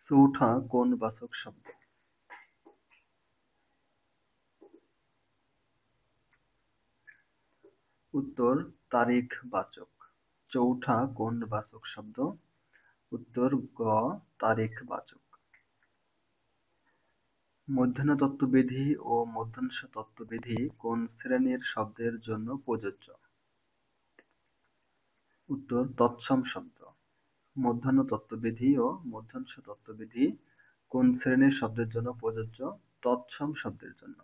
চৌঠা কোন বাচক শব্দ? উত্তর তারিখ বাচক। চৌঠা কোন বাচক শব্দ? উত্তর গ তারিখ বাচক। মধ্যাহ্ন তত্ত্ববিধি ও মধ্যাংশ তত্ত্ববিধি কোন শ্রেণীর শব্দের জন্য প্রযোজ্য? উত্তর তৎসম শব্দ। মধ্যাহ্ন তত্ত্ববিধি ও মধ্যাংশ তত্ত্ববিধি কোন শ্রেণীর শব্দের জন্য প্রযোজ্য? তৎসম শব্দের জন্য।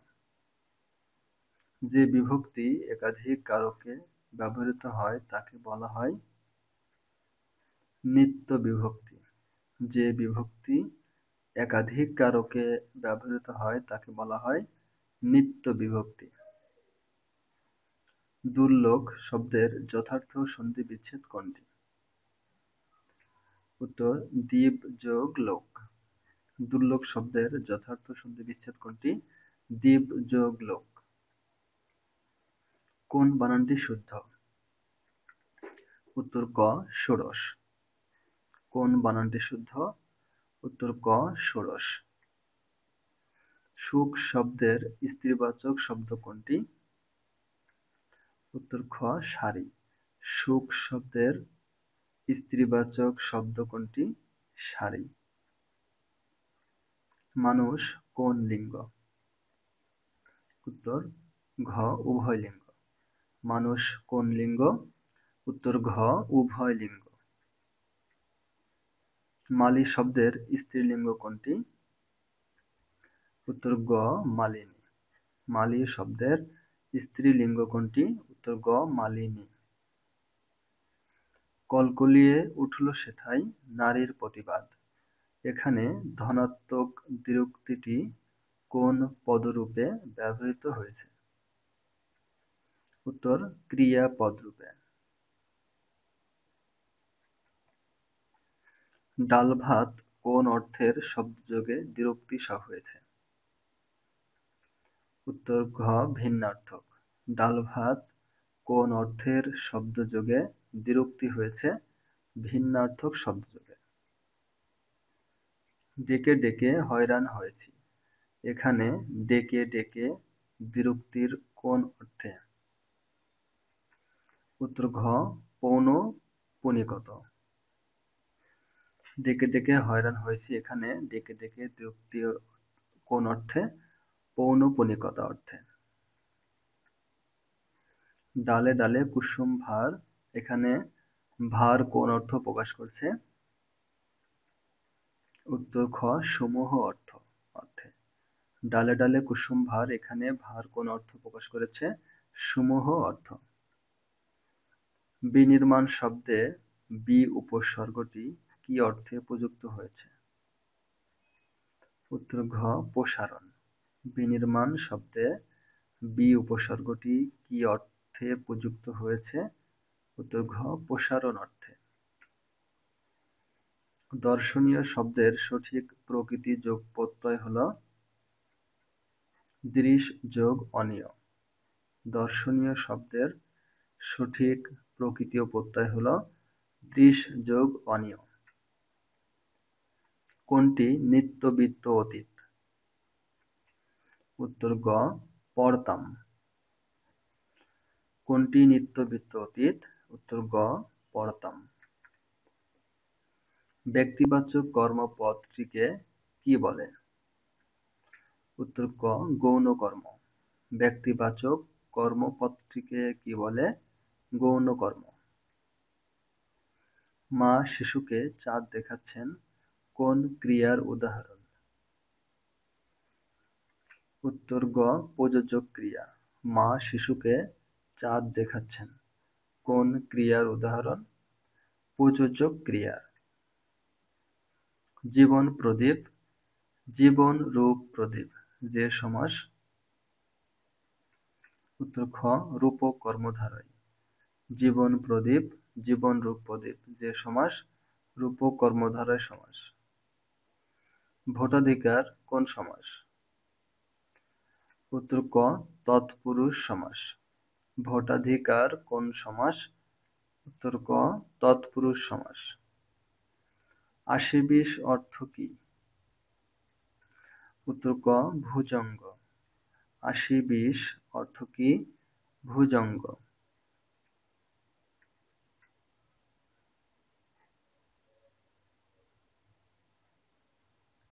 যে বিভক্তি একাধিক কারকে ব্যবহৃত হয় তাকে বলা হয় নিত্য বিভক্তি। যে বিভক্তি একাধিক কারকে ব্যবহৃত হয় তাকে বলা হয় নিত্য বিভক্তি। দুর্লোক শব্দের যথার্থ সন্ধি বিচ্ছেদ কোনটি? উত্তর দ্বীপ যোগ লোক। দুর্লোক শব্দের যথার্থ সন্ধি বিচ্ছেদ কোনটি? দ্বীপ যোগ লোক। কোন বানানটি শুদ্ধ? উত্তর ক ষোড়শ। কোন বানানটি শুদ্ধ? উত্তর ক ষোড়শ। সুখ শব্দের স্ত্রীবাচক শব্দ কোনটি? উত্তর খ সারি। সুখ শব্দের স্ত্রীবাচক শব্দ কোনটি? সারি। মানুষ কোন লিঙ্গ? উত্তর ঘ উভয় লিঙ্গ। মানুষ কোন লিঙ্গ? উত্তর ঘ উভয় লিঙ্গ। মালি শব্দের স্ত্রীলিঙ্গ কোনটি? উত্তর গ মালিনী। মালি শব্দের স্ত্রীলিঙ্গ কোনটি? উত্তর গ মালিনী। কলকলিয়ে উঠল সেথায় নারীর প্রতিবাদ, এখানে ধনাত্মক দ্বিরুক্তিটি কোন পদরূপে ব্যবহৃত হয়েছে? উত্তর ক্রিয়াপদরূপে। ডাল ভাত কোন অর্থের শব্দযোগে দ্বিরুক্তি হয়েছে? উত্তর ঘ ভিন্নার্থক। ডাল ভাত কোন অর্থের শব্দযোগে দ্বিরুক্তি হয়েছে? ভিন্নার্থক শব্দযোগে। ডেকে ডেকে হয়রান হয়েছি, এখানে ডেকে ডেকে দ্বিরুক্তির কোন অর্থে? উত্তর ঘ পৌনঃপুনিকত। ডেকে ডেকে হয়রান হয়েছি, এখানে ডেকে ডেকে দ্বিরুক্তি কোন অর্থে? পৌনঃপুনিকতা অর্থে। ডালে ডালে কুসুম ভার, এখানে ভার কোন অর্থ প্রকাশ করছে? উত্তর খ সমূহ অর্থে। ডালে ডালে কুসুম ভার, এখানে ভার কোন অর্থ প্রকাশ করেছে? সমূহ অর্থ। বিনির্মাণ শব্দে বি উপসর্গটি কি অর্থে প্রযুক্ত হয়েছে? উত্তর ঘ প্রসারণ। বিনির্মাণ শব্দে বি উপসর্গটি কি অর্থে প্রযুক্ত হয়েছে? উত্তর ঘ প্রসারণ অর্থে। দর্শনীয় শব্দের সঠিক প্রকৃতি যোগ প্রত্যয় হল দৃশ যোগ অনীয়। দর্শনীয় শব্দের সঠিক প্রকৃতি ও প্রত্যয় হল দৃশ যোগ অনীয়। কোনটি নিত্যবৃত্ত অতীত? উত্তর গ পড়তাম। কোনটি নিত্যবৃত্ত অতীত? উত্তর গ পড়তাম। ব্যক্তিবাচক কর্মপদটিকে কি বলে? উত্তর ক গৌণ কর্ম। ব্যক্তিবাচক কর্মপদটিকে কি বলে? গৌণ কর্ম। মা শিশুকে চাঁদ দেখাচ্ছেন কোন ক্রিয়ার উদাহরণ? উত্তর গ প্রযোজক ক্রিয়া। মা শিশুকে চাঁদ দেখাচ্ছেন কোন ক্রিয়ার উদাহরণ? প্রযোজক ক্রিয়া। জীবন প্রদীপ, জীবন রূপ প্রদীপ যে সমাস? উত্তর খ রূপক কর্মধারয়। জীবন প্রদীপ, জীবন রূপ প্রদীপ যে সমাস? রূপক কর্মধারয় সমাস। ভোটাধিকার কোন সমাস? উত্তর ক তৎপুরুষ সমাস। ভোটাধিকার কোন সমাস? উত্তর ক তৎপুরুষ সমাস। ৮০-২০ অর্থ কি? উত্তর ক ভুজঙ্গ। ৮০-২০ অর্থ কি? ভুজঙ্গ।